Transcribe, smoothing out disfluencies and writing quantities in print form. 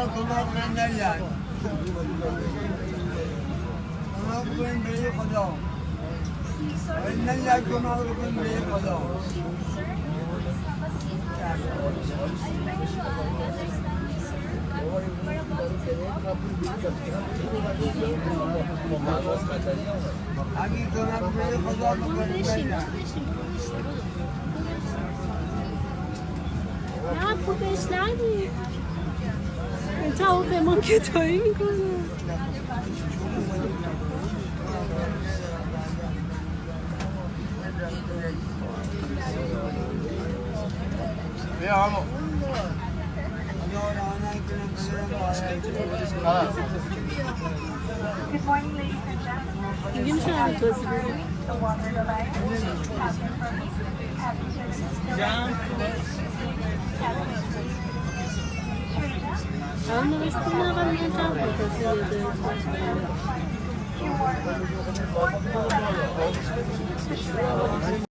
خدا بندن خدا بکن به خدا بندن یک گناه رو کن به خدا اگه گناه به خدا بکن بندن نه پودش ندی جواب به ما کتایی میکنه بیا همو میگه میشه همه توضیح بدیم الان نوشت کنم اول میگن چند توضیح بده